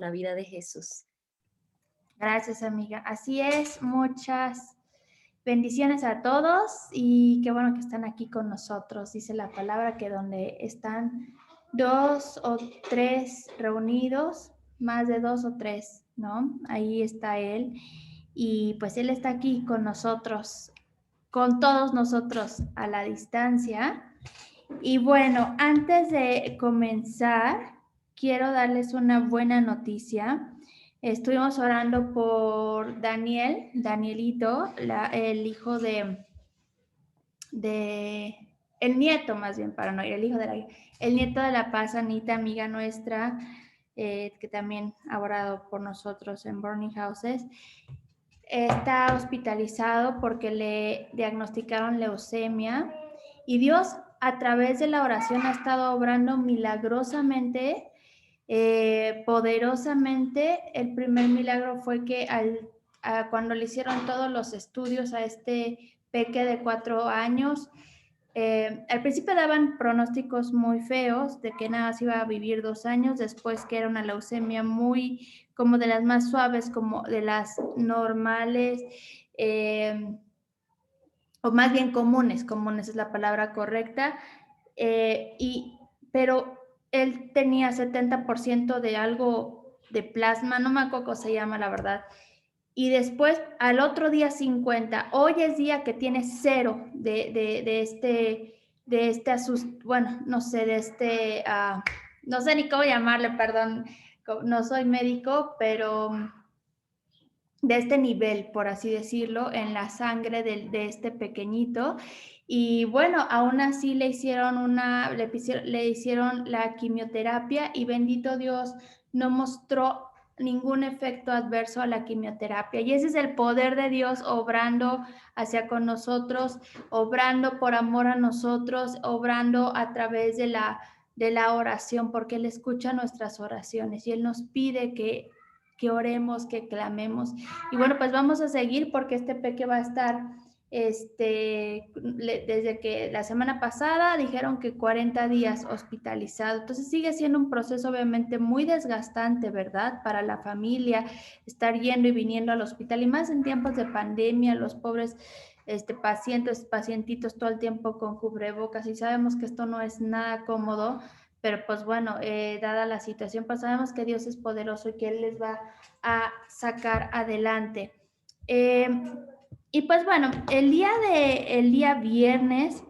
la vida de Jesús. Gracias, amiga. Así es, muchas bendiciones a todos y qué bueno que están aquí con nosotros. Dice la palabra que donde están 2 o 3 reunidos, más de 2 o 3, ¿no? Ahí está Él y pues Él está aquí con nosotros, con todos nosotros a la distancia. Y bueno, antes de comenzar, quiero darles una buena noticia. Estuvimos orando por Danielito, el hijo el nieto más bien, para no ir, el nieto de la paz, Anita, amiga nuestra, que también ha orado por nosotros en Burning Houses. Está hospitalizado porque le diagnosticaron leucemia y Dios a través de la oración ha estado obrando milagrosamente, poderosamente. El primer milagro fue que cuando le hicieron todos los estudios a este peque de 4 años, al principio daban pronósticos muy feos de que nada más iba a vivir 2 años, después que era una leucemia muy como de las más suaves, como de las normales, o más bien comunes es la palabra correcta, pero él tenía 70% de algo de plasma, no me acuerdo cómo se llama la verdad, y después al otro día 50, hoy es día que tiene 0 de este bueno, no sé, no sé ni cómo llamarle, perdón, no soy médico, pero de este nivel, por así decirlo, en la sangre de este pequeñito. Y bueno, aún así le hicieron la quimioterapia y bendito Dios, no mostró ningún efecto adverso a la quimioterapia. Y ese es el poder de Dios obrando hacia con nosotros, obrando por amor a nosotros, obrando a través de la oración, porque Él escucha nuestras oraciones y Él nos pide que oremos, que clamemos. Y bueno, pues vamos a seguir porque este peque va a estar, desde que la semana pasada dijeron que 40 días hospitalizado. Entonces sigue siendo un proceso obviamente muy desgastante, ¿verdad? Para la familia, estar yendo y viniendo al hospital y más en tiempos de pandemia, los pobres pacientitos todo el tiempo con cubrebocas y sabemos que esto no es nada cómodo. Pero pues bueno, dada la situación, pues sabemos que Dios es poderoso y que Él les va a sacar adelante. Y pues bueno, el día viernes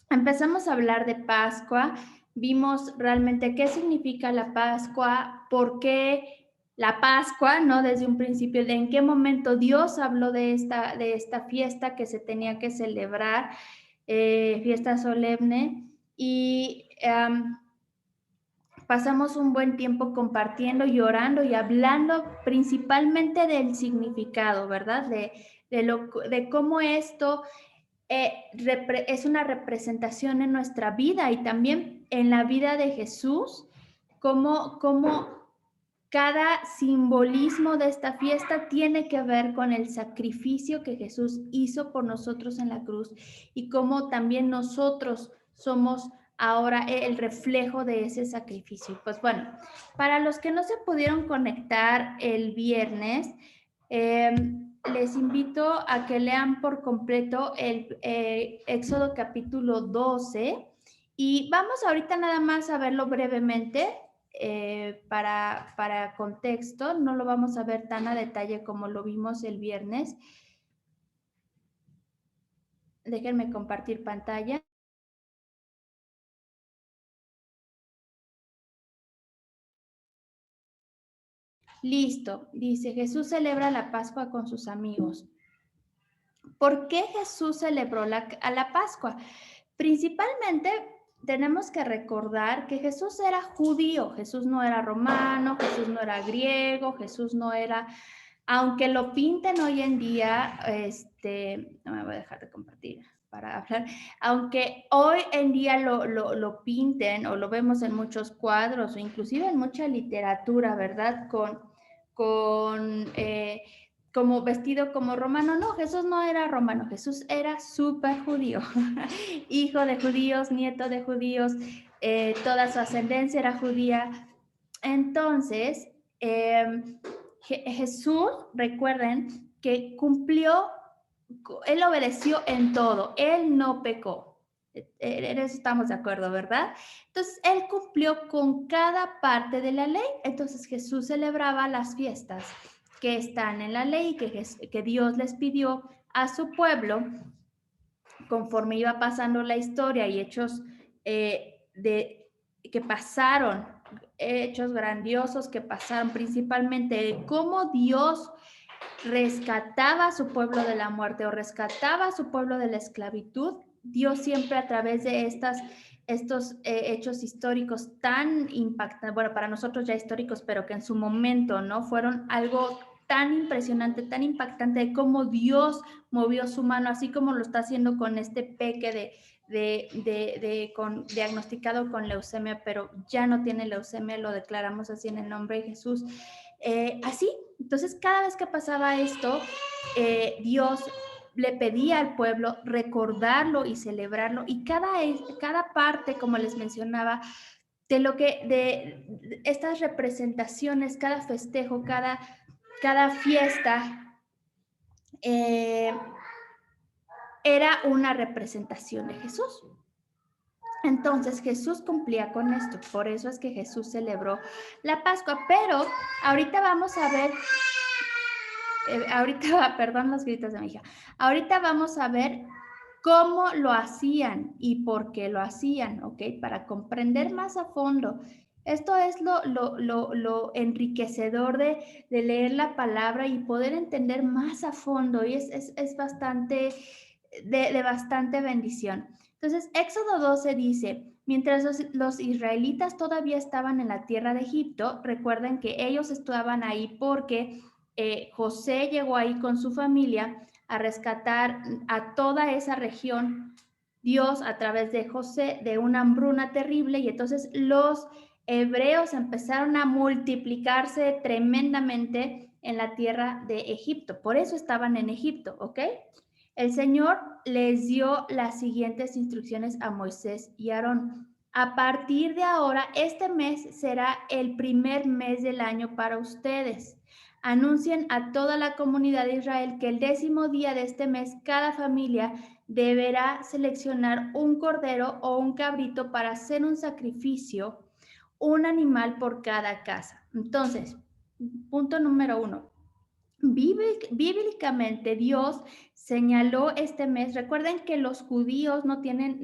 empezamos a hablar de Pascua, vimos realmente qué significa la Pascua, por qué la Pascua, ¿no? Desde un principio, de en qué momento Dios habló de esta fiesta que se tenía que celebrar, fiesta solemne, y pasamos un buen tiempo compartiendo y orando y hablando principalmente del significado, ¿verdad? De cómo esto es una representación en nuestra vida y también en la vida de Jesús, cómo cada simbolismo de esta fiesta tiene que ver con el sacrificio que Jesús hizo por nosotros en la cruz y cómo también nosotros somos ahora el reflejo de ese sacrificio. Pues bueno, para los que no se pudieron conectar el viernes, les invito a que lean por completo el Éxodo capítulo 12 y vamos ahorita nada más a verlo brevemente. Para contexto, no lo vamos a ver tan a detalle como lo vimos el viernes. Déjenme compartir pantalla. Listo, dice, Jesús celebra la Pascua con sus amigos. ¿Por qué Jesús celebró a la Pascua? Principalmente tenemos que recordar que Jesús era judío, Jesús no era romano, Jesús no era griego, Jesús no era, aunque lo pinten hoy en día, no me voy a dejar de compartir para hablar, aunque hoy en día lo pinten o lo vemos en muchos cuadros o inclusive en mucha literatura, ¿verdad? Como vestido como romano. No, Jesús no era romano, Jesús era súper judío, hijo de judíos, nieto de judíos, toda su ascendencia era judía. Entonces, Jesús, recuerden que cumplió, él obedeció en todo, él no pecó. En eso estamos de acuerdo, ¿verdad? Entonces, él cumplió con cada parte de la ley. Entonces, Jesús celebraba las fiestas que están en la ley, que Dios les pidió a su pueblo, conforme iba pasando la historia y hechos que pasaron, hechos grandiosos que pasaron, principalmente cómo Dios rescataba a su pueblo de la muerte o rescataba a su pueblo de la esclavitud. Dios siempre a través de estos hechos históricos tan impactantes, bueno, para nosotros ya históricos, pero que en su momento, ¿no? Fueron algo tan impresionante, tan impactante de cómo Dios movió su mano, así como lo está haciendo con este peque diagnosticado con leucemia, pero ya no tiene leucemia, lo declaramos así en el nombre de Jesús. Así, entonces cada vez que pasaba esto, Dios le pedía al pueblo recordarlo y celebrarlo, y cada parte, como les mencionaba, de estas representaciones, cada festejo, cada fiesta, era una representación de Jesús. Entonces Jesús cumplía con esto, por eso es que Jesús celebró la Pascua, pero ahorita vamos a ver, perdón los gritos de mi hija, ahorita vamos a ver cómo lo hacían y por qué lo hacían, ¿ok? Para comprender más a fondo. Esto es lo enriquecedor de leer la palabra y poder entender más a fondo, y es bastante, de bastante bendición. Entonces, Éxodo 12 dice, mientras los israelitas todavía estaban en la tierra de Egipto, recuerden que ellos estaban ahí porque José llegó ahí con su familia a rescatar a toda esa región, Dios a través de José, de una hambruna terrible, y entonces los hebreos empezaron a multiplicarse tremendamente en la tierra de Egipto. Por eso estaban en Egipto, ¿ok? El Señor les dio las siguientes instrucciones a Moisés y Aarón. A partir de ahora, este mes será el primer mes del año para ustedes. Anuncien a toda la comunidad de Israel que el 10º día de este mes, cada familia deberá seleccionar un cordero o un cabrito para hacer un sacrificio, un animal por cada casa. Entonces, punto número 1. Bíblicamente Dios señaló este mes. Recuerden que los judíos no tienen,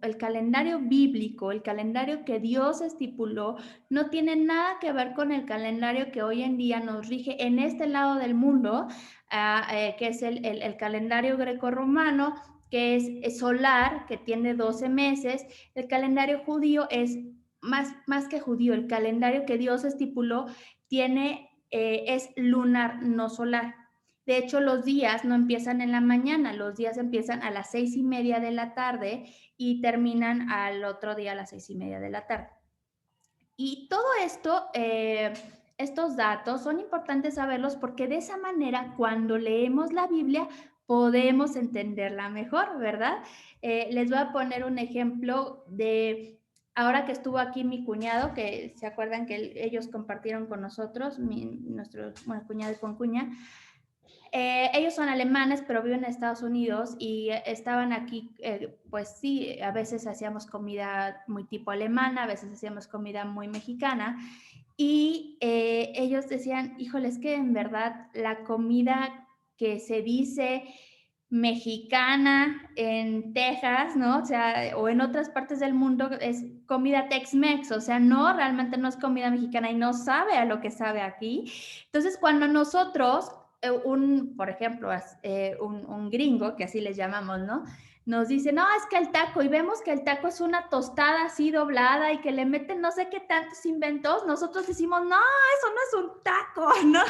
el calendario bíblico, el calendario que Dios estipuló, no tiene nada que ver con el calendario que hoy en día nos rige en este lado del mundo, que es el calendario grecorromano, que es solar, que tiene 12 meses. El calendario judío es más que judío, el calendario que Dios estipuló es lunar, no solar. De hecho, los días no empiezan en la mañana, los días empiezan a las 6:30 de la tarde y terminan al otro día a las 6:30 de la tarde. Y todo esto, estos datos son importantes saberlos porque de esa manera, cuando leemos la Biblia, podemos entenderla mejor, ¿verdad? Les voy a poner un ejemplo de ahora que estuvo aquí mi cuñado, que se acuerdan que ellos compartieron con nosotros, nuestro cuñado con cuña. Ellos son alemanes, pero viven en Estados Unidos y estaban aquí, pues sí, a veces hacíamos comida muy tipo alemana, a veces hacíamos comida muy mexicana, y ellos decían, híjole, es que en verdad la comida que se dice mexicana en Texas, ¿no? O sea, o en otras partes del mundo es comida Tex-Mex, o sea, no, realmente no es comida mexicana y no sabe a lo que sabe aquí. Entonces, cuando nosotros, por ejemplo, un gringo, que así les llamamos, ¿no? Nos dice, no, es que el taco, y vemos que el taco es una tostada así doblada y que le meten no sé qué tantos inventos, nosotros decimos, no, eso no es un taco, ¿no?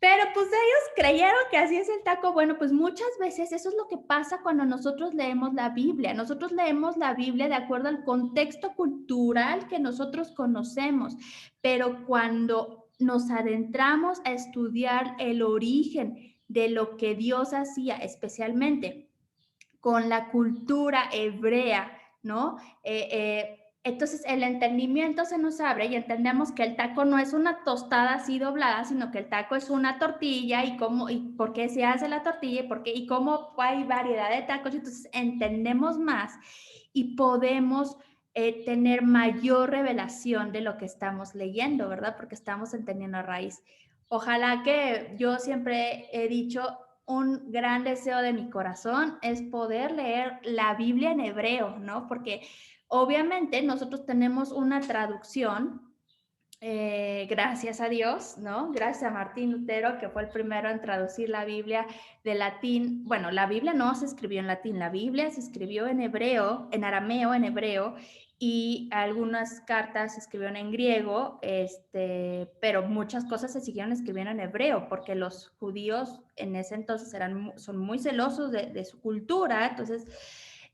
Pero pues ellos creyeron que así es el taco. Bueno, pues muchas veces eso es lo que pasa cuando nosotros leemos la Biblia. Nosotros leemos la Biblia de acuerdo al contexto cultural que nosotros conocemos, pero cuando nos adentramos a estudiar el origen de lo que Dios hacía, especialmente con la cultura hebrea, ¿no? Entonces el entendimiento se nos abre y entendemos que el taco no es una tostada así doblada, sino que el taco es una tortilla y cómo y por qué se hace la tortilla y por qué y cómo hay variedad de tacos. Entonces entendemos más y podemos tener mayor revelación de lo que estamos leyendo, ¿verdad? Porque estamos entendiendo a raíz. Ojalá que yo siempre he dicho, un gran deseo de mi corazón es poder leer la Biblia en hebreo, ¿no? Porque obviamente nosotros tenemos una traducción, gracias a Dios, ¿no? Gracias a Martín Lutero, que fue el primero en traducir la Biblia de latín. Bueno, la Biblia no se escribió en latín, la Biblia se escribió en hebreo, en arameo, en hebreo, y algunas cartas se escribieron en griego, pero muchas cosas se siguieron escribiendo en hebreo, porque los judíos en ese entonces son muy celosos de su cultura, entonces,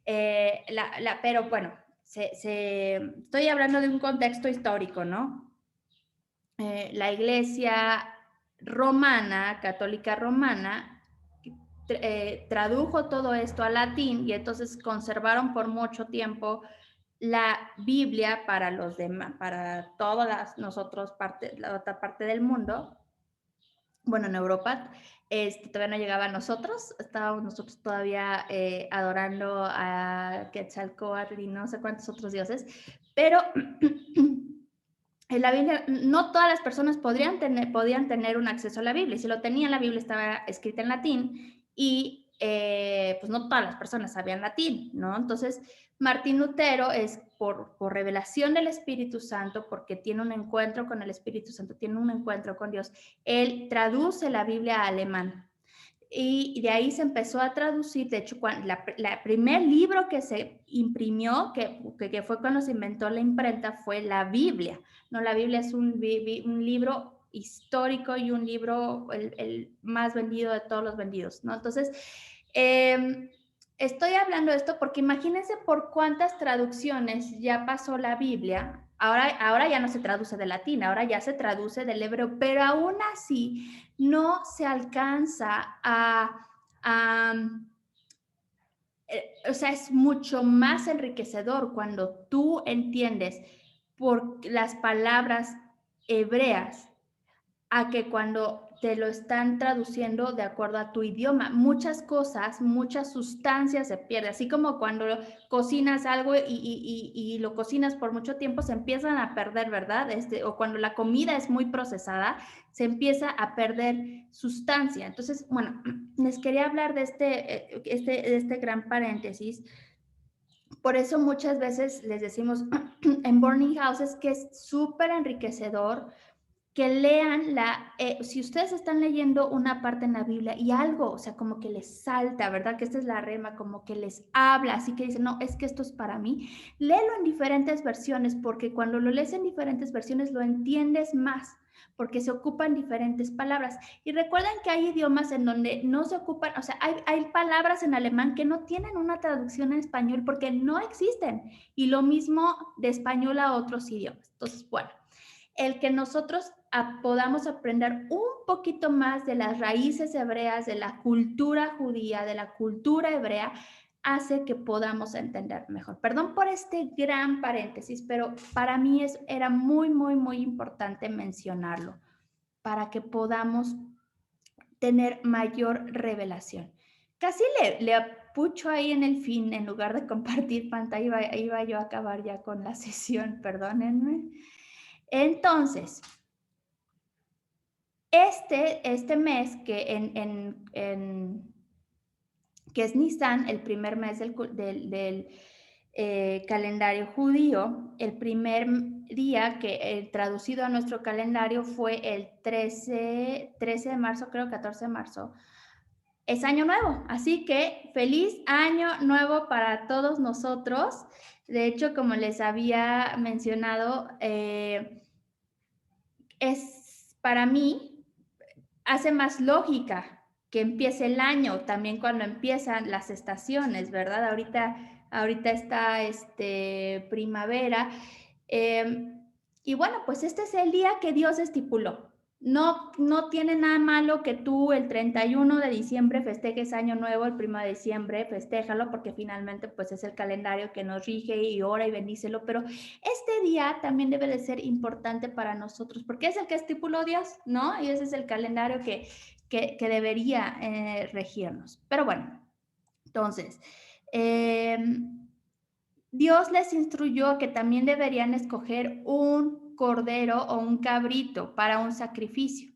pero bueno, estoy hablando de un contexto histórico, ¿no? La iglesia romana, católica romana, tradujo todo esto al latín y entonces conservaron por mucho tiempo la Biblia para los demás, para todas nosotros, la otra parte del mundo. Bueno, en Europa todavía no llegaba a nosotros, estábamos nosotros todavía adorando a Quetzalcóatl y no sé cuántos otros dioses, pero en la Biblia, no todas las personas podían tener un acceso a la Biblia. Y si lo tenían, la Biblia estaba escrita en latín y pues no todas las personas sabían latín, ¿no? Entonces, Martín Lutero es por revelación del Espíritu Santo, porque tiene un encuentro con el Espíritu Santo, tiene un encuentro con Dios. Él traduce la Biblia a alemán. Y de ahí se empezó a traducir, de hecho, la primer libro que se imprimió, que fue cuando se inventó la imprenta, fue la Biblia. No, la Biblia es un libro histórico y un libro el más vendido de todos los vendidos, ¿no? Entonces, estoy hablando de esto porque imagínense por cuántas traducciones ya pasó la Biblia. Ahora ya no se traduce de latín, ahora ya se traduce del hebreo, pero aún así no se alcanza o sea, es mucho más enriquecedor cuando tú entiendes por las palabras hebreas a que cuando te lo están traduciendo de acuerdo a tu idioma. Muchas cosas, muchas sustancias se pierden, así como cuando cocinas algo y lo cocinas por mucho tiempo se empiezan a perder, ¿verdad? O cuando la comida es muy procesada, se empieza a perder sustancia. Entonces, bueno, les quería hablar de este gran paréntesis. Por eso muchas veces les decimos en Burning Houses que es súper enriquecedor que lean si ustedes están leyendo una parte en la Biblia y algo, o sea, como que les salta, ¿verdad? Que esta es la rema, como que les habla, así que dicen, no, es que esto es para mí, léelo en diferentes versiones, porque cuando lo lees en diferentes versiones lo entiendes más, porque se ocupan diferentes palabras. Y recuerden que hay idiomas en donde no se ocupan, o sea, hay palabras en alemán que no tienen una traducción en español porque no existen, y lo mismo de español a otros idiomas. Entonces, bueno, el que nosotros podamos aprender un poquito más de las raíces hebreas, de la cultura judía, de la cultura hebrea, hace que podamos entender mejor. Perdón por este gran paréntesis, pero para mí era muy, muy, muy importante mencionarlo para que podamos tener mayor revelación. Casi le apucho ahí en el fin, en lugar de compartir pantalla, iba yo a acabar ya con la sesión, perdónenme. Entonces, este mes que es Nisan, el primer mes del calendario judío, el primer día que traducido a nuestro calendario fue el 13 de marzo, creo 14 de marzo, es Año Nuevo. Así que feliz Año Nuevo para todos nosotros. De hecho, como les había mencionado, es para mí hace más lógica que empiece el año, también cuando empiezan las estaciones, ¿verdad? Ahorita está primavera. Y bueno, pues este es el día que Dios estipuló. no tiene nada malo que tú el 31 de diciembre festejes Año Nuevo, el 1 de diciembre festéjalo, porque finalmente, pues, es el calendario que nos rige y ora y bendícelo, pero este día también debe de ser importante para nosotros, porque es el que estipuló Dios, ¿no? Y ese es el calendario que debería, regirnos. Pero bueno, entonces, Dios les instruyó que también deberían escoger un cordero o un cabrito para un sacrificio.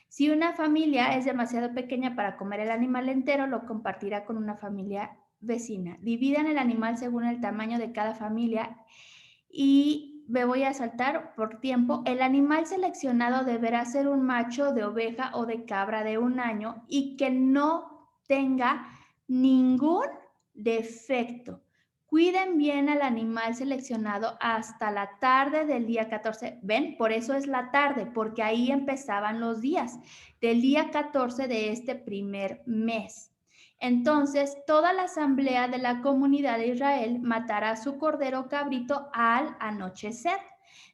Si una familia es demasiado pequeña para comer el animal entero, lo compartirá con una familia vecina. Dividan el animal según el tamaño de cada familia y me voy a saltar por tiempo. El animal seleccionado deberá ser un macho de oveja o de cabra de 1 año y que no tenga ningún defecto. Cuiden bien al animal seleccionado hasta la tarde del día 14. ¿Ven? Por eso es la tarde, porque ahí empezaban los días del día 14 de este primer mes. Entonces, toda la asamblea de la comunidad de Israel matará su cordero cabrito al anochecer.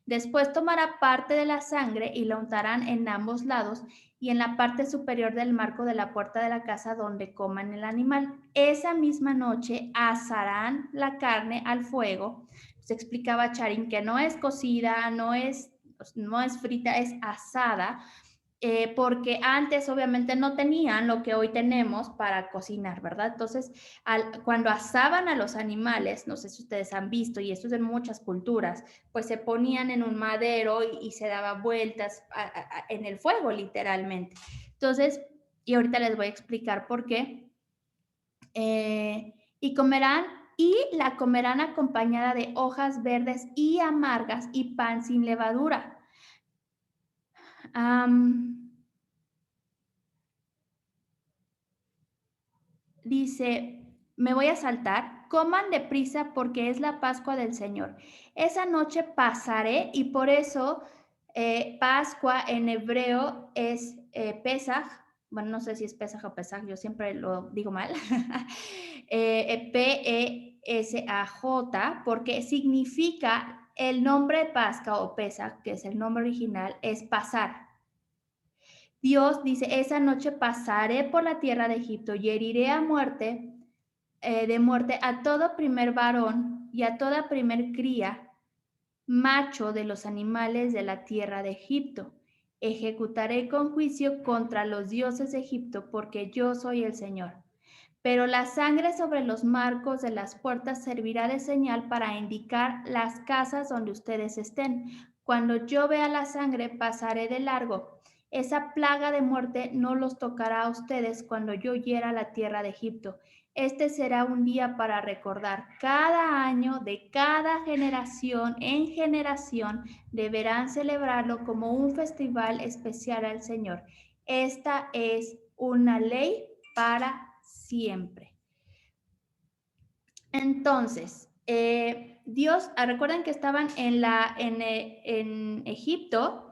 Después tomará parte de la sangre y la untarán en ambos lados y en la parte superior del marco de la puerta de la casa donde coman el animal. Esa misma noche asarán la carne al fuego. Se explicaba Charin que no es cocida, no es frita, es asada, porque antes obviamente no tenían lo que hoy tenemos para cocinar, ¿verdad? Entonces, cuando asaban a los animales, no sé si ustedes han visto, y esto es en muchas culturas, pues se ponían en un madero y se daba vueltas en el fuego, literalmente. Entonces, y ahorita les voy a explicar por qué. Y comerán y la comerán acompañada de hojas verdes y amargas y pan sin levadura. Dice, me voy a saltar, coman deprisa porque es la Pascua del Señor. Esa noche pasaré y por eso Pascua en hebreo es Pesaj. Bueno, no sé si es Pesaj o Pesaj, yo siempre lo digo mal. Pesaj, porque significa el nombre de Pascua o Pesaj, que es el nombre original, es pasar. Dios dice, esa noche pasaré por la tierra de Egipto y heriré de muerte a todo primer varón y a toda primer cría, macho de los animales de la tierra de Egipto. Ejecutaré con juicio contra los dioses de Egipto, porque yo soy el Señor. Pero la sangre sobre los marcos de las puertas servirá de señal para indicar las casas donde ustedes estén. Cuando yo vea la sangre, pasaré de largo. Esa plaga de muerte no los tocará a ustedes cuando yo hiera la tierra de Egipto. Este será un día para recordar. Cada año, de cada generación en generación, deberán celebrarlo como un festival especial al Señor. Esta es una ley para siempre. Entonces, Dios, recuerden que estaban en Egipto,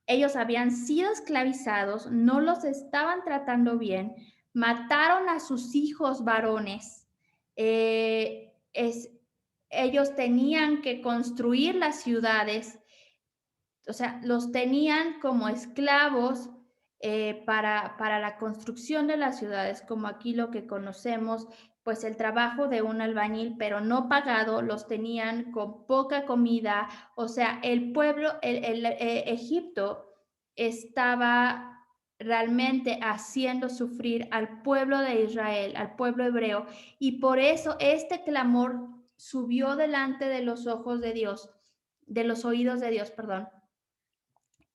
ellos habían sido esclavizados, no los estaban tratando bien, mataron a sus hijos varones, ellos tenían que construir las ciudades, o sea, los tenían como esclavos para la construcción de las ciudades, como aquí lo que conocemos, pues el trabajo de un albañil, pero no pagado, los tenían con poca comida, o sea, el pueblo, Egipto estaba realmente haciendo sufrir al pueblo de Israel, al pueblo hebreo, y por eso este clamor subió delante de los ojos de Dios, de los oídos de Dios, perdón,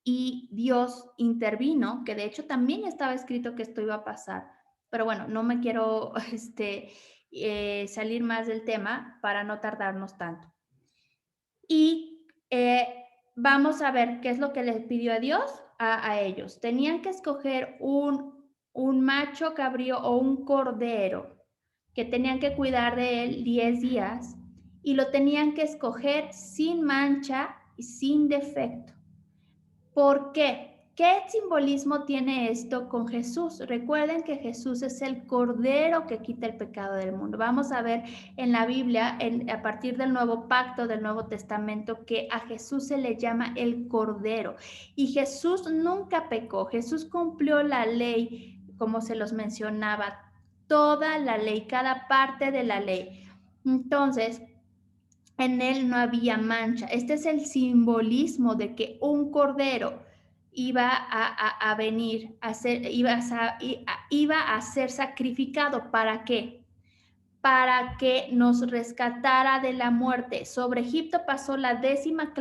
y Dios intervino, que de hecho también estaba escrito que esto iba a pasar, pero bueno, no me quiero salir más del tema para no tardarnos tanto. Y vamos a ver qué es lo que les pidió a Dios a ellos. Tenían que escoger un macho cabrío o un cordero que tenían que cuidar de él 10 días y lo tenían que escoger sin mancha y sin defecto. ¿Por qué? ¿Qué simbolismo tiene esto con Jesús? Recuerden que Jesús es el Cordero que quita el pecado del mundo. Vamos a ver en la Biblia, a partir del Nuevo Pacto, del Nuevo Testamento, que a Jesús se le llama el Cordero. Y Jesús nunca pecó. Jesús cumplió la ley, como se los mencionaba, toda la ley, cada parte de la ley. Entonces, en él no había mancha. Este es el simbolismo de que un cordero iba a venir, iba a ser sacrificado. ¿Para qué? Para que nos rescatara de la muerte. Sobre Egipto pasó la décima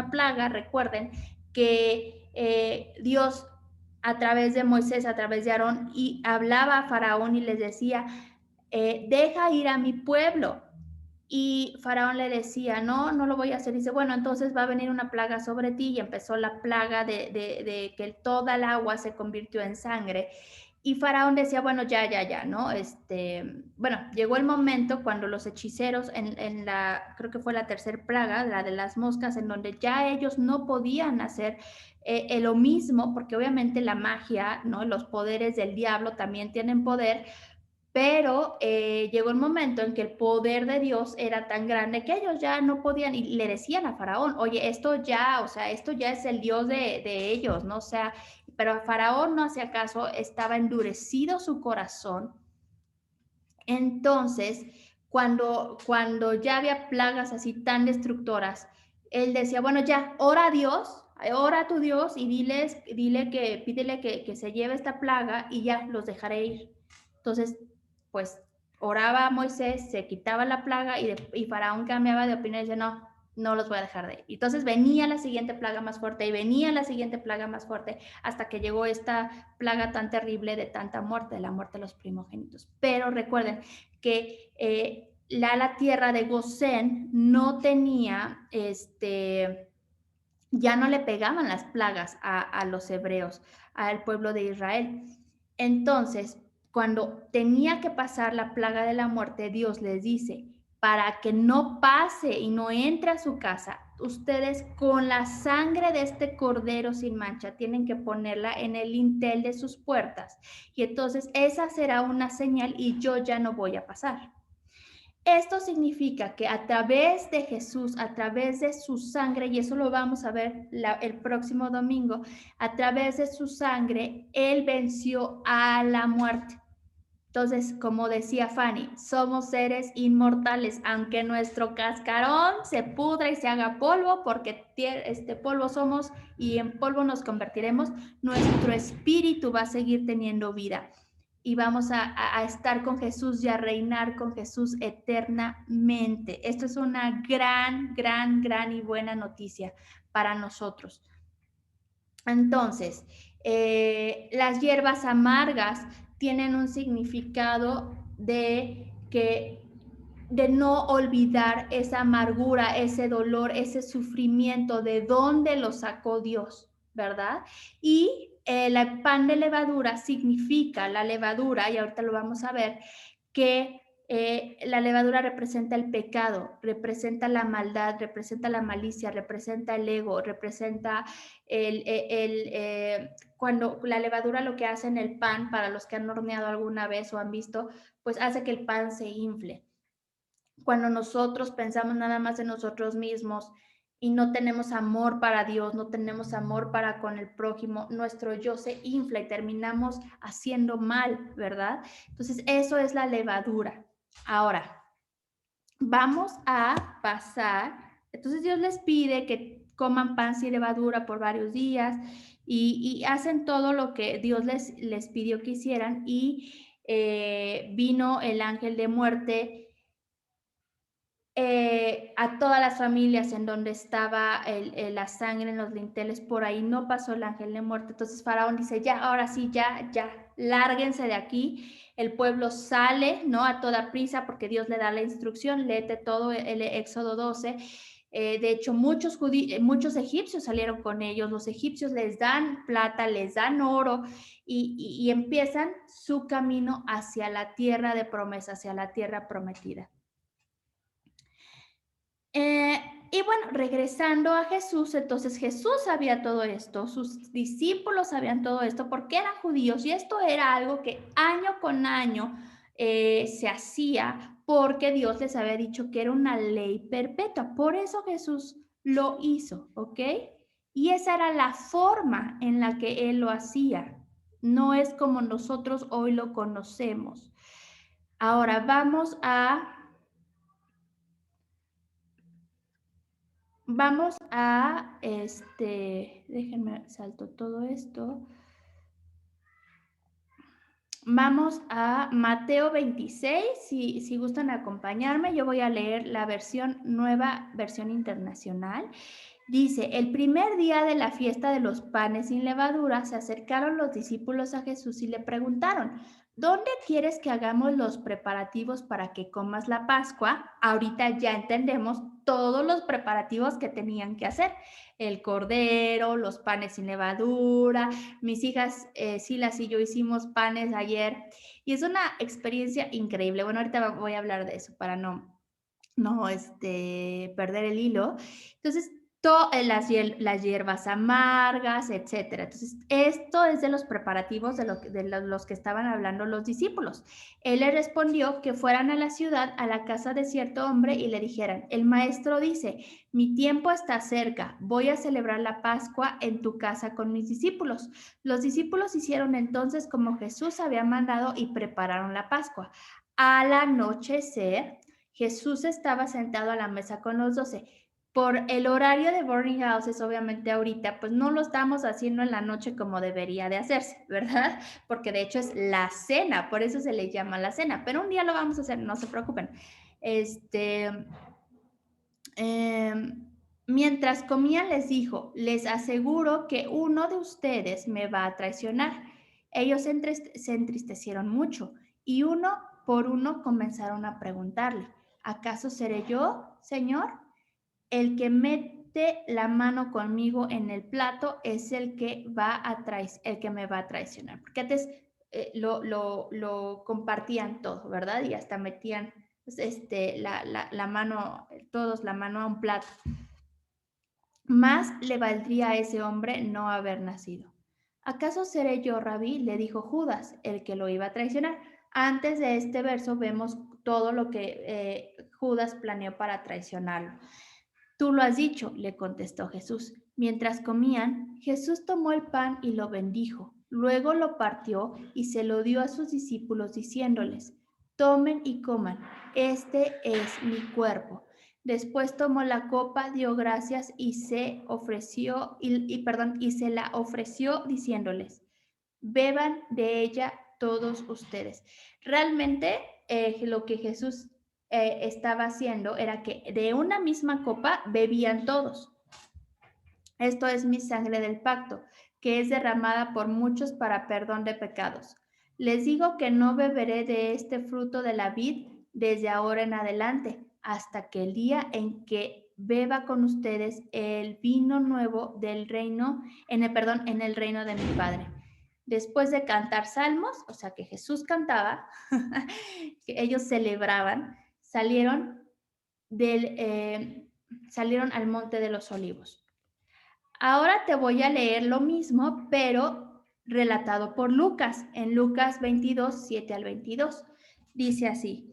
plaga. Recuerden que Dios a través de Moisés, a través de Aarón, y hablaba a Faraón y les decía, deja ir a mi pueblo. Y Faraón le decía, no, no lo voy a hacer. Dice, bueno, entonces va a venir una plaga sobre ti. Y empezó la plaga de que toda el agua se convirtió en sangre. Y Faraón decía, bueno, ya, ¿no? Bueno, llegó el momento cuando los hechiceros, creo que fue la tercera plaga, la de las moscas, en donde ya ellos no podían hacer lo mismo, porque obviamente la magia, ¿no? Los poderes del diablo también tienen poder, pero llegó el momento en que el poder de Dios era tan grande que ellos ya no podían, y le decían a Faraón, oye, esto ya es el Dios de ellos, ¿no? O sea, pero Faraón no hacía caso, estaba endurecido su corazón. Entonces, cuando ya había plagas así tan destructoras, él decía, bueno, ya, ora a Dios, ora a tu Dios y pídele que se lleve esta plaga y ya los dejaré ir. Entonces, pues oraba a Moisés, se quitaba la plaga y Faraón cambiaba de opinión y dice, no, no los voy a dejar de ir. Entonces venía la siguiente plaga más fuerte y venía la siguiente plaga más fuerte hasta que llegó esta plaga tan terrible de tanta muerte, de la muerte de los primogénitos. Pero recuerden que la tierra de Gosén no tenía, ya no le pegaban las plagas a los hebreos, al pueblo de Israel. Entonces, cuando tenía que pasar la plaga de la muerte, Dios les dice, para que no pase y no entre a su casa, ustedes con la sangre de este cordero sin mancha tienen que ponerla en el lintel de sus puertas. Y entonces esa será una señal y yo ya no voy a pasar. Esto significa que a través de Jesús, a través de su sangre, y eso lo vamos a ver el próximo domingo, a través de su sangre, Él venció a la muerte. Entonces, como decía Fanny, somos seres inmortales, aunque nuestro cascarón se pudra y se haga polvo, porque polvo somos y en polvo nos convertiremos, nuestro espíritu va a seguir teniendo vida. Y vamos a estar con Jesús y a reinar con Jesús eternamente. Esto es una gran y buena noticia para nosotros. Entonces, las hierbas amargas tienen un significado de no olvidar esa amargura, ese dolor, ese sufrimiento, de dónde lo sacó Dios, ¿verdad? Y el pan de levadura significa la levadura, y ahorita lo vamos a ver, que la levadura representa el pecado, representa la maldad, representa la malicia, representa el ego, representa cuando la levadura lo que hace en el pan, para los que han horneado alguna vez o han visto, pues hace que el pan se infle. Cuando nosotros pensamos nada más en nosotros mismos y no tenemos amor para Dios, no tenemos amor para con el prójimo, nuestro yo se infla y terminamos haciendo mal, ¿verdad? Entonces, eso es la levadura. Ahora, vamos a pasar. Entonces, Dios les pide que coman pan sin levadura por varios días y hacen todo lo que Dios les pidió que hicieran, y vino el ángel de muerte a todas las familias en donde estaba la sangre en los linteles. Por ahí no pasó el ángel de muerte. Entonces Faraón dice, ya, ahora sí, ya, lárguense de aquí. El pueblo sale, ¿no? A toda prisa, porque Dios le da la instrucción. Léete todo el Éxodo 12. De hecho, muchos egipcios salieron con ellos. Los egipcios les dan plata, les dan oro y empiezan su camino hacia la tierra de promesa, hacia la tierra prometida. Eh, y bueno, regresando a Jesús, entonces Jesús sabía todo esto, sus discípulos sabían todo esto porque eran judíos y esto era algo que año con año se hacía porque Dios les había dicho que era una ley perpetua. Por eso Jesús lo hizo, ¿ok? Y esa era la forma en la que él lo hacía. No es como nosotros hoy lo conocemos. Ahora vamos a, déjenme salto todo esto. Vamos a Mateo 26, si gustan acompañarme, yo voy a leer la versión nueva, versión internacional. Dice, el primer día de la fiesta de los panes sin levadura, se acercaron los discípulos a Jesús y le preguntaron, ¿dónde quieres que hagamos los preparativos para que comas la Pascua? Ahorita ya entendemos todos los preparativos que tenían que hacer. El cordero, los panes sin levadura. Mis hijas Silas y yo hicimos panes ayer y es una experiencia increíble. Bueno, ahorita voy a hablar de eso para no perder el hilo. Entonces, las hierbas amargas, etcétera. Entonces, esto es de los preparativos de los que estaban hablando los discípulos. Él le respondió que fueran a la ciudad, a la casa de cierto hombre y le dijeran, el maestro dice, mi tiempo está cerca, voy a celebrar la Pascua en tu casa con mis discípulos. Los discípulos hicieron entonces como Jesús había mandado y prepararon la Pascua. Al anochecer, Jesús estaba sentado a la mesa con los 12. Por el horario de boarding houses, obviamente ahorita, pues no lo estamos haciendo en la noche como debería de hacerse, ¿verdad? Porque de hecho es la cena, por eso se le llama la cena, pero un día lo vamos a hacer, no se preocupen. Este, eh, Mientras comían les dijo, les aseguro que uno de ustedes me va a traicionar. Ellos se entristecieron mucho y uno por uno comenzaron a preguntarle, ¿acaso seré yo, Señor? El que mete la mano conmigo en el plato es el que el que me va a traicionar. Porque antes lo compartían todo, ¿verdad? Y hasta metían pues, la mano, todos la mano a un plato. Más le valdría a ese hombre no haber nacido. ¿Acaso seré yo, Rabí? Le dijo Judas, el que lo iba a traicionar. Antes de este verso vemos todo lo que Judas planeó para traicionarlo. Tú lo has dicho, le contestó Jesús. Mientras comían, Jesús tomó el pan y lo bendijo. Luego lo partió y se lo dio a sus discípulos diciéndoles, tomen y coman, este es mi cuerpo. Después tomó la copa, dio gracias y se ofreció y se la ofreció diciéndoles, beban de ella todos ustedes. Realmente lo que Jesús estaba haciendo era que de una misma copa bebían todos. Esto es mi sangre del pacto, que es derramada por muchos para perdón de pecados. Les digo que no beberé de este fruto de la vid desde ahora en adelante, hasta que el día en que beba con ustedes el vino nuevo del reino, en el reino de mi Padre. Después de cantar salmos, o sea que Jesús cantaba, que ellos celebraban, del, eh, salieron al monte de los olivos. Ahora te voy a leer lo mismo, pero relatado por Lucas, en Lucas 22, 7 al 22. Dice así,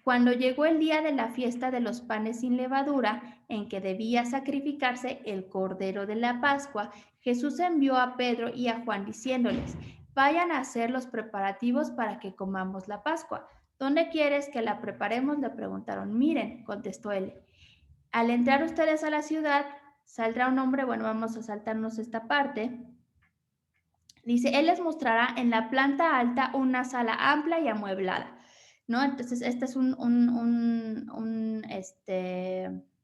cuando llegó el día de la fiesta de los panes sin levadura, en que debía sacrificarse el cordero de la Pascua, Jesús envió a Pedro y a Juan diciéndoles, vayan a hacer los preparativos para que comamos la Pascua. ¿Dónde quieres que la preparemos? Le preguntaron. Miren, contestó él. Al entrar ustedes a la ciudad, saldrá un hombre, bueno, vamos a saltarnos esta parte. Dice, él les mostrará en la planta alta una sala amplia y amueblada, ¿no? Entonces, este es un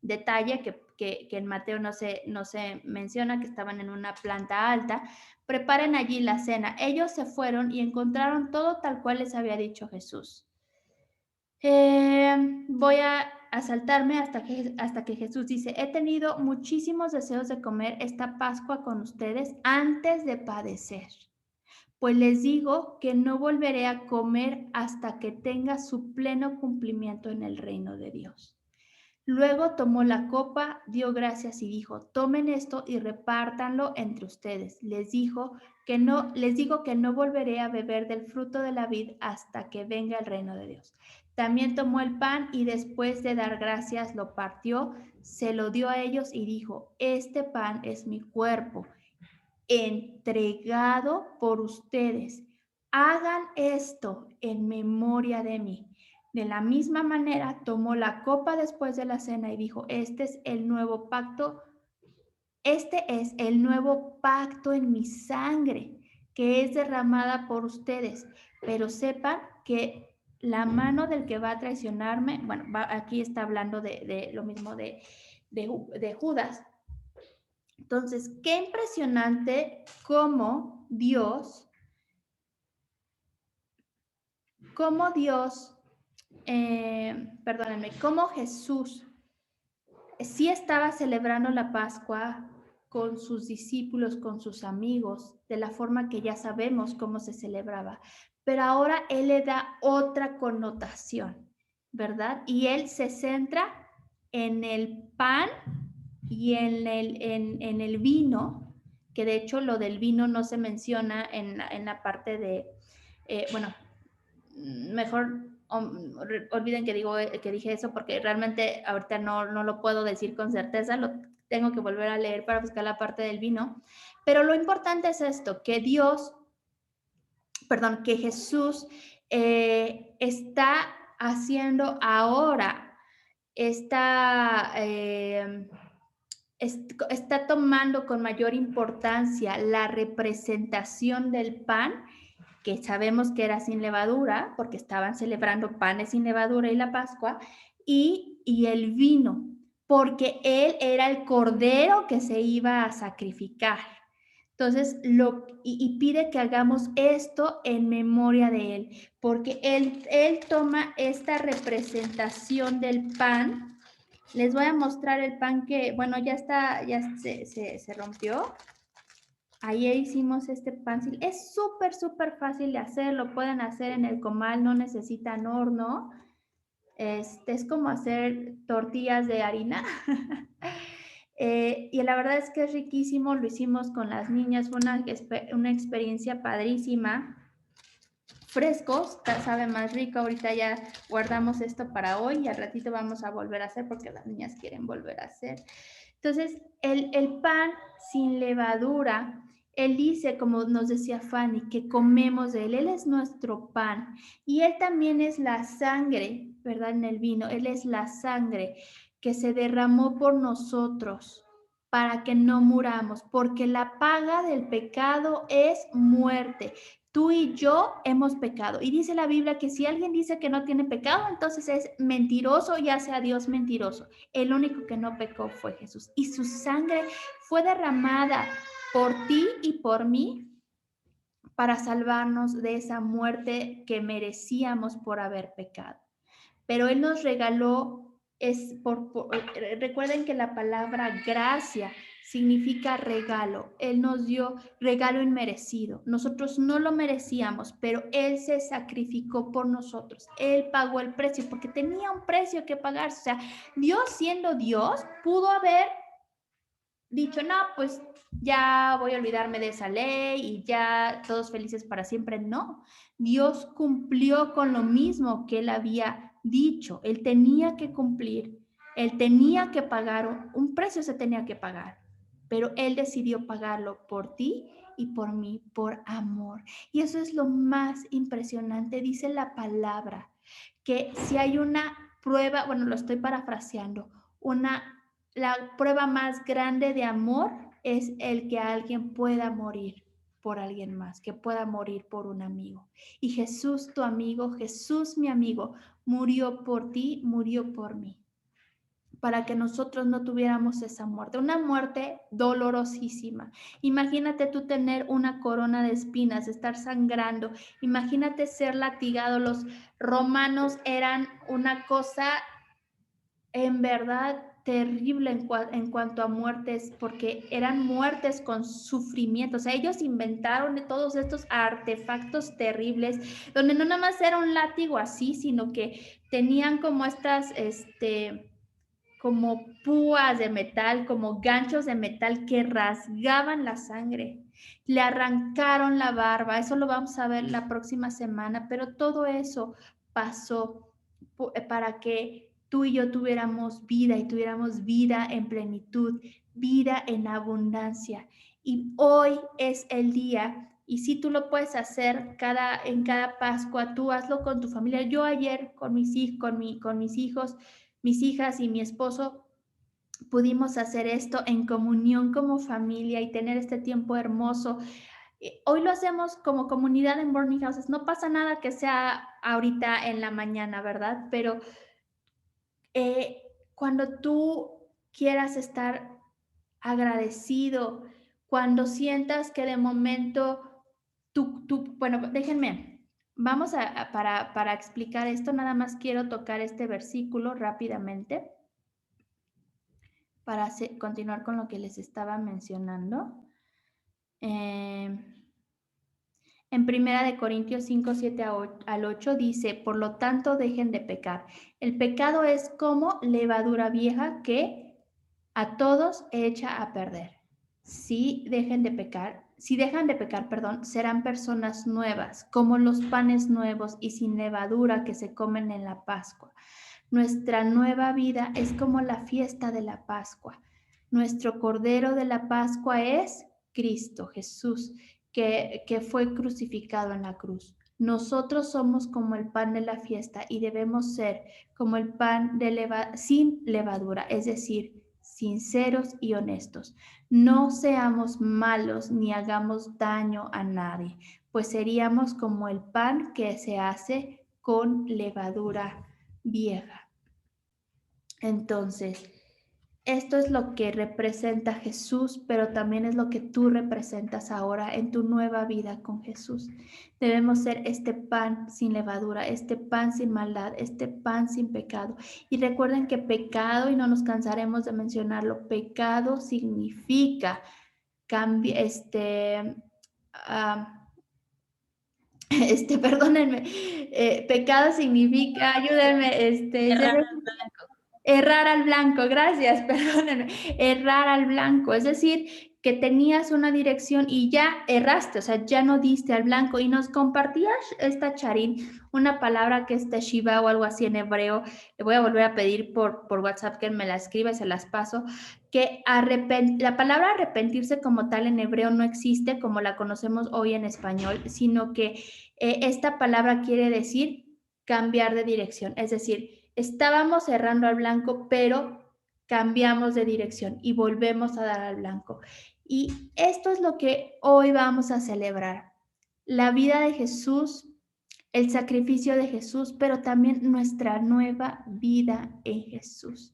detalle que en Mateo no se menciona, que estaban en una planta alta. Preparen allí la cena. Ellos se fueron y encontraron todo tal cual les había dicho Jesús. Voy a saltarme hasta que Jesús dice, he tenido muchísimos deseos de comer esta Pascua con ustedes antes de padecer. Pues les digo que no volveré a comer hasta que tenga su pleno cumplimiento en el reino de Dios. Luego tomó la copa, dio gracias y dijo, tomen esto y repártanlo entre ustedes. Les digo que no volveré a beber del fruto de la vid hasta que venga el reino de Dios. También tomó el pan y después de dar gracias lo partió, se lo dio a ellos y dijo, este pan es mi cuerpo, entregado por ustedes. Hagan esto en memoria de mí. De la misma manera, tomó la copa después de la cena y dijo, este es el nuevo pacto en mi sangre, que es derramada por ustedes. Pero sepan que la mano del que va a traicionarme, bueno, aquí está hablando de lo mismo de Judas. Entonces, qué impresionante cómo cómo Jesús sí estaba celebrando la Pascua con sus discípulos, con sus amigos, de la forma que ya sabemos cómo se celebraba, pero ahora Él le da otra connotación, ¿verdad? Y Él se centra en el pan y en el vino, que de hecho lo del vino no se menciona en la parte de, bueno, mejor olviden que dije eso porque realmente ahorita no lo puedo decir con certeza, lo tengo que volver a leer para buscar la parte del vino, pero lo importante es esto, que que Jesús está haciendo ahora, está tomando con mayor importancia la representación del pan, que sabemos que era sin levadura, porque estaban celebrando panes sin levadura y la Pascua, y el vino, porque él era el cordero que se iba a sacrificar. Entonces, pide que hagamos esto en memoria de él, porque él toma esta representación del pan. Les voy a mostrar el pan que, bueno, ya se rompió. Ahí hicimos este pan. Es súper, súper fácil de hacer. Lo pueden hacer en el comal, no necesitan horno. Es como hacer tortillas de harina. Y la verdad es que es riquísimo. Lo hicimos con las niñas. Fue una experiencia padrísima. Frescos, sabe más rico. Ahorita ya guardamos esto para hoy y al ratito vamos a volver a hacer porque las niñas quieren volver a hacer. Entonces, el pan sin levadura, él dice, como nos decía Fanny, que comemos de él. Él es nuestro pan y él también es la sangre, ¿verdad? En el vino, él es la sangre que se derramó por nosotros para que no muramos, porque la paga del pecado es muerte. Tú y yo hemos pecado. Y dice la Biblia que si alguien dice que no tiene pecado, entonces es mentiroso y hace a Dios mentiroso. El único que no pecó fue Jesús. Y su sangre fue derramada por ti y por mí para salvarnos de esa muerte que merecíamos por haber pecado. Pero Él nos regaló, recuerden que la palabra gracia significa regalo. Él nos dio regalo inmerecido. Nosotros no lo merecíamos, pero Él se sacrificó por nosotros. Él pagó el precio porque tenía un precio que pagar. O sea, Dios siendo Dios pudo haber dicho, no, pues ya voy a olvidarme de esa ley y ya todos felices para siempre. No, Dios cumplió con lo mismo que Él había dicho. Él tenía que cumplir, Él tenía que pagar, un precio se tenía que pagar, pero Él decidió pagarlo por ti y por mí, por amor. Y eso es lo más impresionante, dice la palabra, que si hay una prueba, bueno, lo estoy parafraseando, la prueba más grande de amor es el que alguien pueda morir por alguien más, que pueda morir por un amigo. Y Jesús, tu amigo, Jesús, mi amigo, murió por ti, murió por mí, para que nosotros no tuviéramos esa muerte, una muerte dolorosísima. Imagínate tú tener una corona de espinas, estar sangrando, imagínate ser latigado. Los romanos eran una cosa en verdad terrible en cuanto a muertes, porque eran muertes con sufrimiento. O sea, ellos inventaron de todos estos artefactos terribles, donde no nada más era un látigo así, sino que tenían como estas, como púas de metal, como ganchos de metal que rasgaban la sangre. Le arrancaron la barba, eso lo vamos a ver la próxima semana, pero todo eso pasó para que tú y yo tuviéramos vida y tuviéramos vida en plenitud, vida en abundancia. Y hoy es el día, y si tú lo puedes hacer en cada Pascua, tú hazlo con tu familia. Yo ayer con mis hijos, mis hijas y mi esposo pudimos hacer esto en comunión como familia y tener este tiempo hermoso. Hoy lo hacemos como comunidad en Burning Houses. No pasa nada que sea ahorita en la mañana, ¿verdad? Pero eh, cuando tú quieras estar agradecido, cuando sientas que de momento bueno, déjenme, vamos para explicar esto, nada más quiero tocar este versículo rápidamente para continuar con lo que les estaba mencionando. En Primera de Corintios 5, 7 al 8 dice, por lo tanto dejen de pecar. El pecado es como levadura vieja que a todos echa a perder. Si dejan de pecar, perdón, serán personas nuevas, como los panes nuevos y sin levadura que se comen en la Pascua. Nuestra nueva vida es como la fiesta de la Pascua. Nuestro Cordero de la Pascua es Cristo Jesús, que fue crucificado en la cruz. Nosotros somos como el pan de la fiesta y debemos ser como el pan sin levadura, es decir, sinceros y honestos. No seamos malos ni hagamos daño a nadie, pues seríamos como el pan que se hace con levadura vieja. Entonces, esto es lo que representa Jesús, pero también es lo que tú representas ahora en tu nueva vida con Jesús. Debemos ser este pan sin levadura, este pan sin maldad, este pan sin pecado. Y recuerden que pecado, y no nos cansaremos de mencionarlo, pecado significa perdónenme, pecado significa, ayúdenme, errar al blanco, gracias, perdónenme, errar al blanco, es decir, que tenías una dirección y ya erraste, o sea, ya no diste al blanco. Y nos compartías esta Charín, una palabra que es teshiva o algo así en hebreo. Le voy a volver a pedir por WhatsApp que me la escriba y se las paso, que la palabra arrepentirse como tal en hebreo no existe como la conocemos hoy en español, sino que esta palabra quiere decir cambiar de dirección, es decir, estábamos cerrando al blanco, pero cambiamos de dirección y volvemos a dar al blanco. Y esto es lo que hoy vamos a celebrar. La vida de Jesús, el sacrificio de Jesús, pero también nuestra nueva vida en Jesús.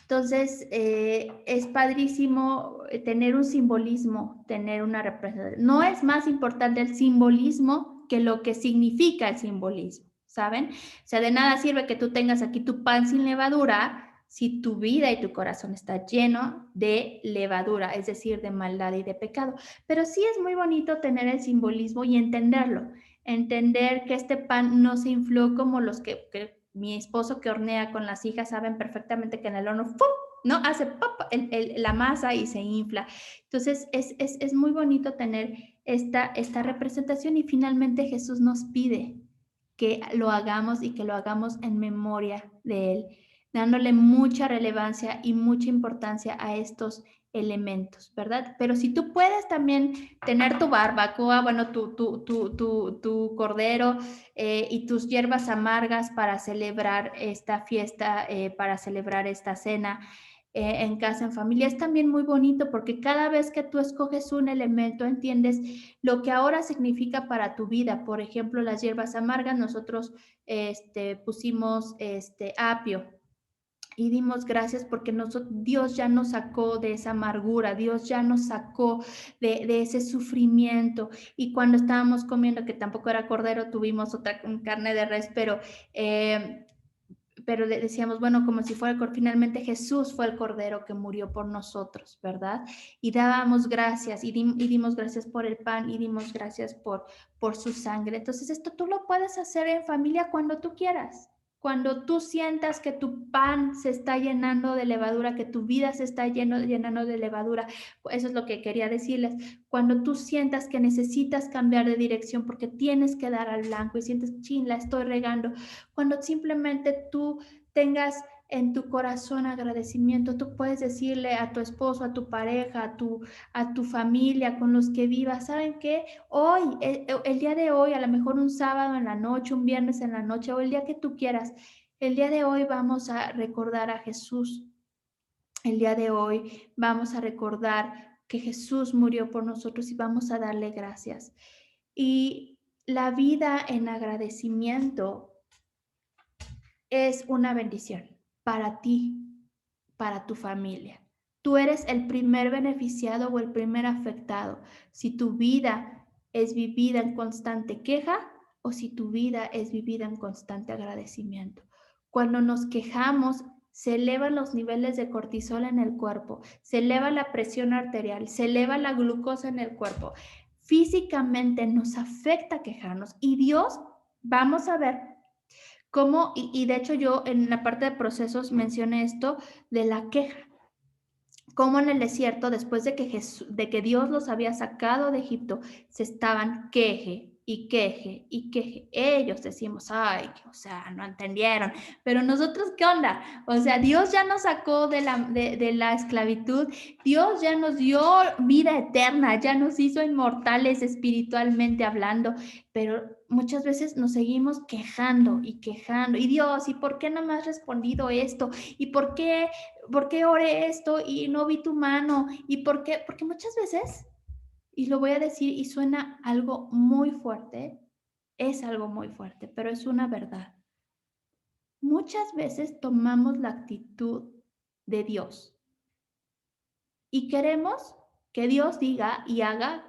Entonces, es padrísimo tener un simbolismo, tener una representación. No es más importante el simbolismo que lo que significa el simbolismo, ¿saben? O sea, de nada sirve que tú tengas aquí tu pan sin levadura si tu vida y tu corazón está lleno de levadura, es decir, de maldad y de pecado. Pero sí es muy bonito tener el simbolismo y entenderlo, entender que este pan no se infló como los que mi esposo que hornea con las hijas saben perfectamente que en el horno, ¡pum!, ¿no? Hace pop la masa y se infla. Entonces, es muy bonito tener esta representación y finalmente Jesús nos pide que lo hagamos y que lo hagamos en memoria de Él, dándole mucha relevancia y mucha importancia a estos elementos, ¿verdad? Pero si tú puedes también tener tu barbacoa, bueno, tu cordero y tus hierbas amargas para celebrar esta fiesta, para celebrar esta cena en casa, en familia, es también muy bonito porque cada vez que tú escoges un elemento, entiendes lo que ahora significa para tu vida. Por ejemplo, las hierbas amargas, nosotros pusimos apio y dimos gracias porque Dios ya nos sacó de esa amargura, Dios ya nos sacó de ese sufrimiento. Y cuando estábamos comiendo, que tampoco era cordero, tuvimos otra carne de res, pero le decíamos, bueno, como si fuera, finalmente Jesús fue el cordero que murió por nosotros, ¿verdad? Y dábamos gracias y dimos gracias por el pan y dimos gracias por su sangre. Entonces esto tú lo puedes hacer en familia cuando tú quieras. Cuando tú sientas que tu pan se está llenando de levadura, que tu vida se está llenando de levadura, eso es lo que quería decirles. Cuando tú sientas que necesitas cambiar de dirección porque tienes que dar al blanco y sientes, chin, la estoy regando. Cuando simplemente tú tengas en tu corazón agradecimiento, tú puedes decirle a tu esposo, a tu pareja, a tu familia, con los que vivas, ¿saben qué? Hoy, el día de hoy, a lo mejor un sábado en la noche, un viernes en la noche o el día que tú quieras, el día de hoy vamos a recordar a Jesús. El día de hoy vamos a recordar que Jesús murió por nosotros y vamos a darle gracias. Y la vida en agradecimiento es una bendición para ti, para tu familia. Tú eres el primer beneficiado o el primer afectado si tu vida es vivida en constante queja o si tu vida es vivida en constante agradecimiento. Cuando nos quejamos, se elevan los niveles de cortisol en el cuerpo, se eleva la presión arterial, se eleva la glucosa en el cuerpo. Físicamente nos afecta quejarnos y Dios, vamos a ver cómo, y de hecho yo en la parte de procesos mencioné esto de la queja. Como en el desierto, después de que Dios los había sacado de Egipto, se estaban queje y queje y queje. Ellos decimos, ay, o sea, no entendieron. Pero nosotros, ¿qué onda? O sea, Dios ya nos sacó de la esclavitud, Dios ya nos dio vida eterna, ya nos hizo inmortales espiritualmente hablando, pero muchas veces nos seguimos quejando y quejando. Y Dios, ¿y por qué no me has respondido esto? ¿Y por qué oré esto y no vi tu mano? ¿Y por qué? Porque muchas veces, y lo voy a decir y suena algo muy fuerte, es algo muy fuerte, pero es una verdad. Muchas veces tomamos la actitud de Dios y queremos que Dios diga y haga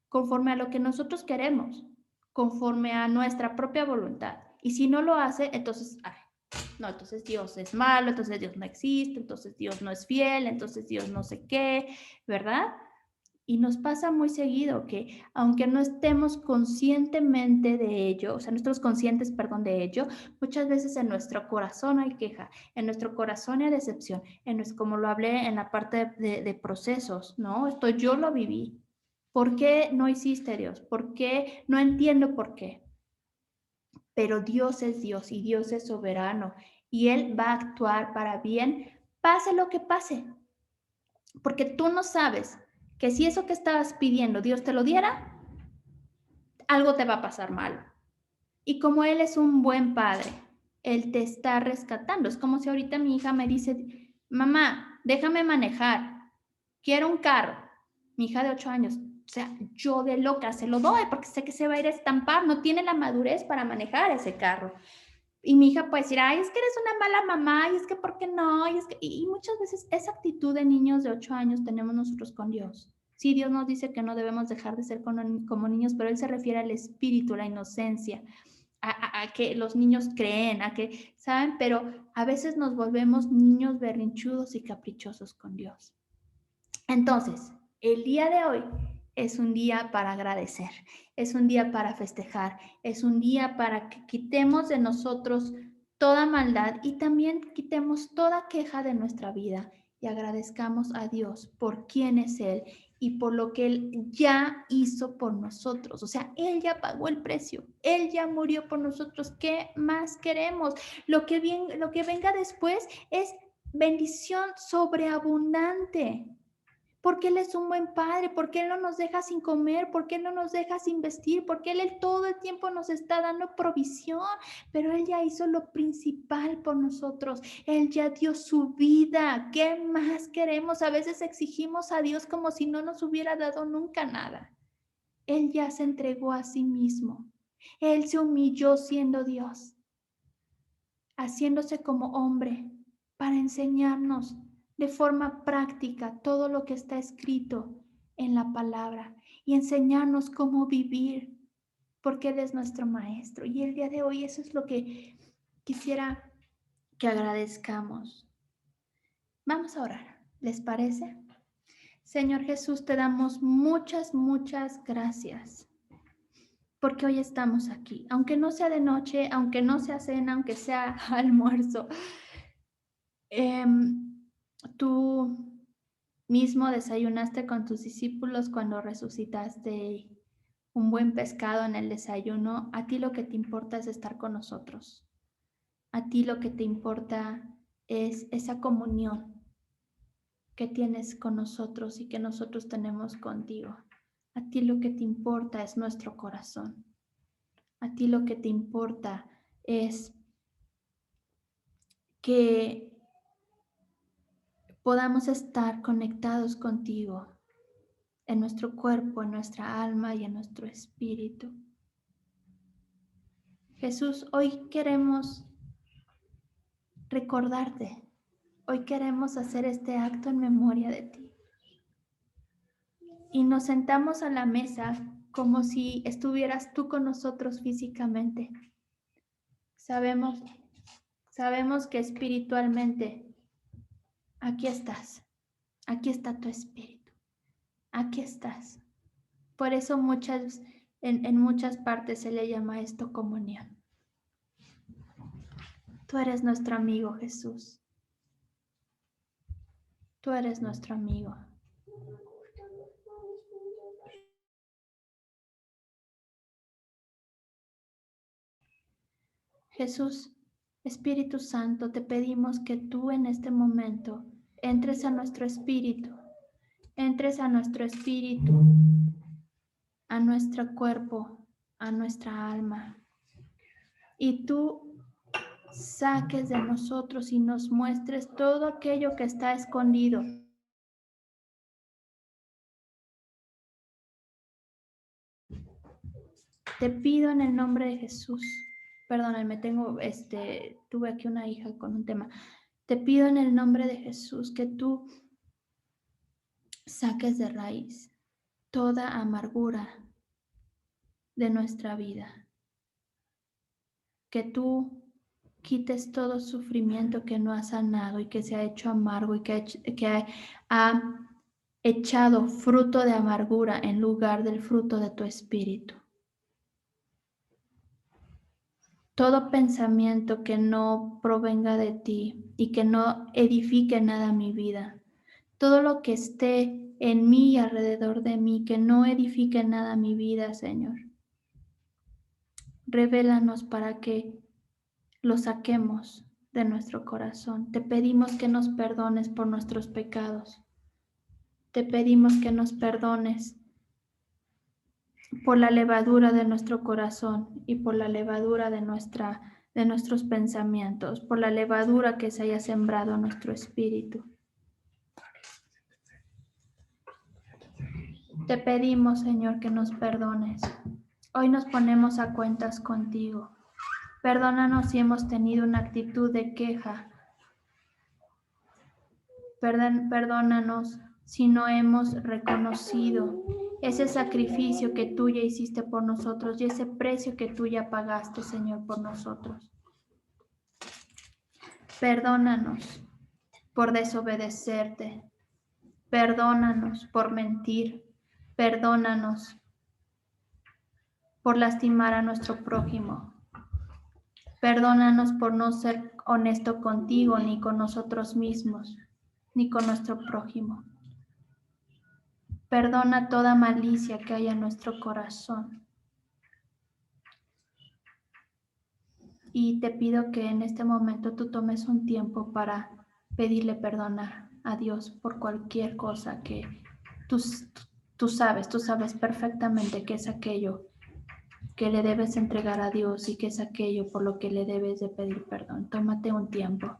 conforme a lo que nosotros queremos, conforme a nuestra propia voluntad. Y si no lo hace, entonces, ay, no, entonces Dios es malo, entonces Dios no existe, entonces Dios no es fiel, entonces Dios no sé qué, ¿verdad? Y nos pasa muy seguido que aunque no estemos conscientemente de ello, o sea, no estamos conscientes, perdón, de ello, muchas veces en nuestro corazón hay queja, en nuestro corazón hay decepción, como lo hablé en la parte de procesos, ¿no? Esto yo lo viví. ¿Por qué no hiciste, Dios? ¿Por qué? No entiendo por qué. Pero Dios es Dios y Dios es soberano y Él va a actuar para bien, pase lo que pase. Porque tú no sabes que si eso que estabas pidiendo Dios te lo diera, algo te va a pasar mal. Y como Él es un buen padre, Él te está rescatando. Es como si ahorita mi hija me dice, mamá, déjame manejar, quiero un carro. Mi hija de 8 años, o sea, yo de loca se lo doy porque sé que se va a ir a estampar, no tiene la madurez para manejar ese carro. Y mi hija puede decir, ay, es que eres una mala mamá, y es que, ¿por qué no? Y muchas veces esa actitud de niños de 8 años tenemos nosotros con Dios. Sí, Dios nos dice que no debemos dejar de ser como niños, pero Él se refiere al espíritu, la inocencia, a que los niños creen, a que, ¿saben? Pero a veces nos volvemos niños berrinchudos y caprichosos con Dios. Entonces, el día de hoy es un día para agradecer, es un día para festejar, es un día para que quitemos de nosotros toda maldad y también quitemos toda queja de nuestra vida y agradezcamos a Dios por quién es Él y por lo que Él ya hizo por nosotros. O sea, Él ya pagó el precio, Él ya murió por nosotros. ¿Qué más queremos? Lo que venga después es bendición sobreabundante. Porque Él es un buen padre, porque Él no nos deja sin comer, porque Él no nos deja sin vestir, porque Él todo el tiempo nos está dando provisión, pero Él ya hizo lo principal por nosotros, Él ya dio su vida. ¿Qué más queremos? A veces exigimos a Dios como si no nos hubiera dado nunca nada. Él ya se entregó a sí mismo, Él se humilló siendo Dios, haciéndose como hombre para enseñarnos de forma práctica todo lo que está escrito en la palabra y enseñarnos cómo vivir, porque Él es nuestro maestro. Y el día de hoy eso es lo que quisiera que agradezcamos. Vamos a orar, ¿les parece? Señor Jesús, te damos muchas, muchas gracias porque hoy estamos aquí. Aunque no sea de noche, aunque no sea cena, aunque sea almuerzo, tú mismo desayunaste con tus discípulos cuando resucitaste un buen pescado en el desayuno. A ti lo que te importa es estar con nosotros. A ti lo que te importa es esa comunión que tienes con nosotros y que nosotros tenemos contigo. A ti lo que te importa es nuestro corazón. A ti lo que te importa es que podamos estar conectados contigo en nuestro cuerpo, en nuestra alma y en nuestro espíritu. Jesús, hoy queremos recordarte. Hoy queremos hacer este acto en memoria de ti. Y nos sentamos a la mesa como si estuvieras tú con nosotros físicamente. Sabemos que espiritualmente aquí estás. Aquí está tu espíritu. Aquí estás. Por eso en muchas partes se le llama esto comunión. Tú eres nuestro amigo, Jesús. Tú eres nuestro amigo. Jesús, Espíritu Santo, te pedimos que tú en este momento entres a nuestro espíritu, a nuestro cuerpo, a nuestra alma, y tú saques de nosotros y nos muestres todo aquello que está escondido. Te pido en el nombre de Jesús, perdónenme, tuve aquí una hija con un tema. Te pido en el nombre de Jesús que tú saques de raíz toda amargura de nuestra vida, que tú quites todo sufrimiento que no ha sanado y que se ha hecho amargo y que ha echado fruto de amargura en lugar del fruto de tu espíritu. Todo pensamiento que no provenga de ti y que no edifique nada mi vida, todo lo que esté en mí y alrededor de mí que no edifique nada mi vida, Señor, revélanos para que lo saquemos de nuestro corazón. Te pedimos que nos perdones por nuestros pecados. Te pedimos que nos perdones por la levadura de nuestro corazón y por la levadura de nuestros pensamientos, por la levadura que se haya sembrado en nuestro espíritu. Te pedimos, Señor, que nos perdones. Hoy nos ponemos a cuentas contigo. Perdónanos si hemos tenido una actitud de queja. Perdónanos si no hemos reconocido ese sacrificio que tú ya hiciste por nosotros y ese precio que tú ya pagaste, Señor, por nosotros. Perdónanos por desobedecerte. Perdónanos por mentir. Perdónanos por lastimar a nuestro prójimo. Perdónanos por no ser honesto contigo, ni con nosotros mismos, ni con nuestro prójimo. Perdona toda malicia que haya en nuestro corazón. Y te pido que en este momento tú tomes un tiempo para pedirle perdón a Dios por cualquier cosa que tú sabes perfectamente qué es aquello que le debes entregar a Dios y qué es aquello por lo que le debes de pedir perdón. Tómate un tiempo.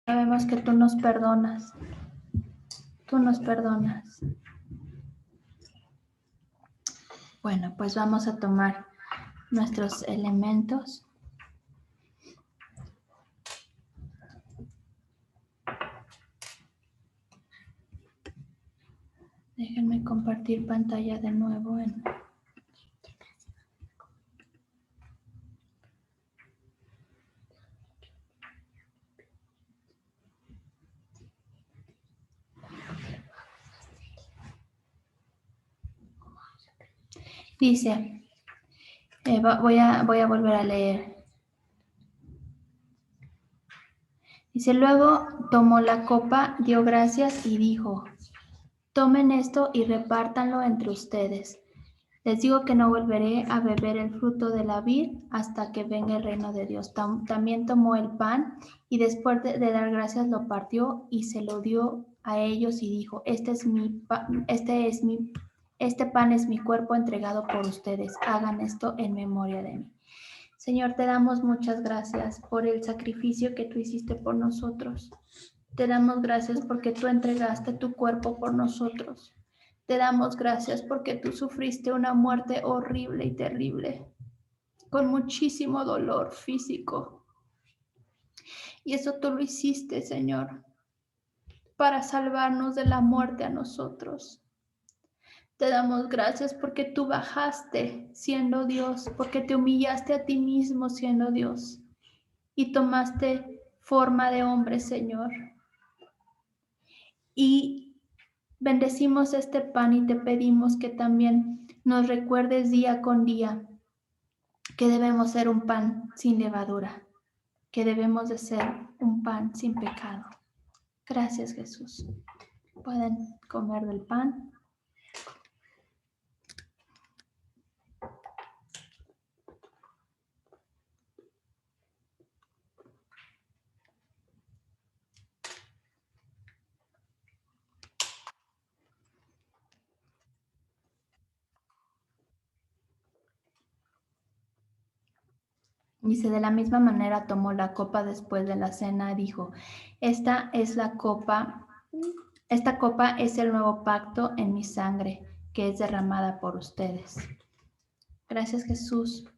Sabemos que tú nos perdonas. Tú nos perdonas. Bueno, pues vamos a tomar nuestros elementos. compartir pantalla de nuevo. Dice, voy a volver a leer. Dice, luego tomó la copa, dio gracias y dijo, tomen esto y repártanlo entre ustedes. Les digo que no volveré a beber el fruto de la vid hasta que venga el reino de Dios. También tomó el pan y después de dar gracias lo partió y se lo dio a ellos y dijo, este pan es mi cuerpo entregado por ustedes. Hagan esto en memoria de mí. Señor, te damos muchas gracias por el sacrificio que tú hiciste por nosotros. Te damos gracias porque tú entregaste tu cuerpo por nosotros. Te damos gracias porque tú sufriste una muerte horrible y terrible, con muchísimo dolor físico. Y eso tú lo hiciste, Señor, para salvarnos de la muerte a nosotros. Te damos gracias porque tú bajaste siendo Dios, porque te humillaste a ti mismo siendo Dios y tomaste forma de hombre, Señor. Y bendecimos este pan y te pedimos que también nos recuerdes día con día que debemos ser un pan sin levadura, que debemos de ser un pan sin pecado. Gracias, Jesús. Pueden comer del pan. Dice, de la misma manera tomó la copa después de la cena y dijo, esta copa es el nuevo pacto en mi sangre, que es derramada por ustedes. Gracias, Jesús,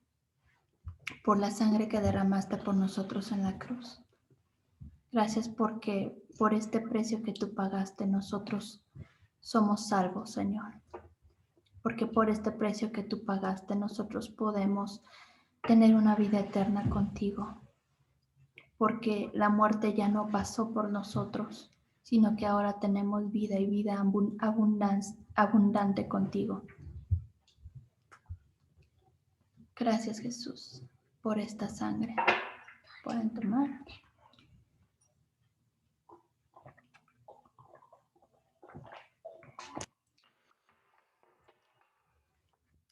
por la sangre que derramaste por nosotros en la cruz. Gracias porque por este precio que tú pagaste nosotros somos salvos, Señor. Porque por este precio que tú pagaste nosotros podemos tener una vida eterna contigo. Porque la muerte ya no pasó por nosotros, sino que ahora tenemos vida y vida abundante contigo. Gracias, Jesús, por esta sangre. Pueden tomar.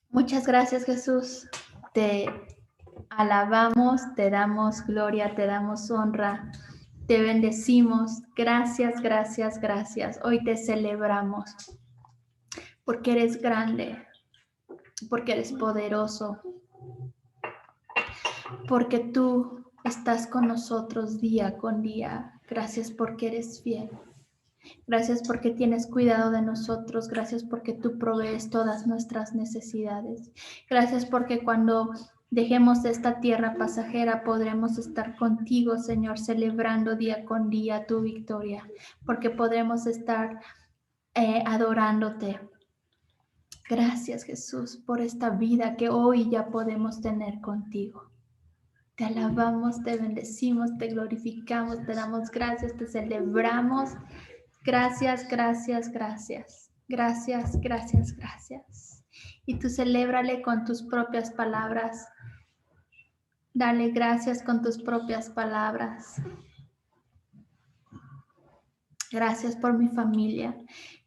Muchas gracias, Jesús. Te alabamos, te damos gloria, te damos honra, te bendecimos. Gracias, gracias, gracias. Hoy te celebramos porque eres grande, porque eres poderoso, porque tú estás con nosotros día con día. Gracias porque eres fiel. Gracias porque tienes cuidado de nosotros. Gracias porque tú provees todas nuestras necesidades. Gracias porque cuando dejemos esta tierra pasajera podremos estar contigo, Señor, celebrando día con día tu victoria, porque podremos estar adorándote. Gracias, Jesús, por esta vida que hoy ya podemos tener contigo. Te alabamos, te bendecimos, te glorificamos, te damos gracias, te celebramos. Gracias, gracias, gracias. Gracias, gracias, gracias. Y tú celébrale con tus propias palabras. Dale gracias con tus propias palabras. Gracias por mi familia.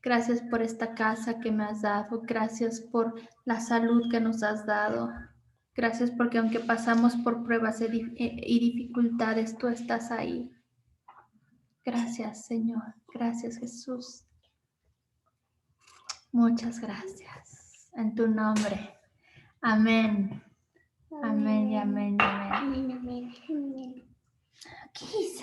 Gracias por esta casa que me has dado. Gracias por la salud que nos has dado. Gracias porque aunque pasamos por pruebas y dificultades, tú estás ahí. Gracias, Señor. Gracias, Jesús. Muchas gracias. En tu nombre. Amén. Amén y amén y amén. Amén, amén, amén. Aquí.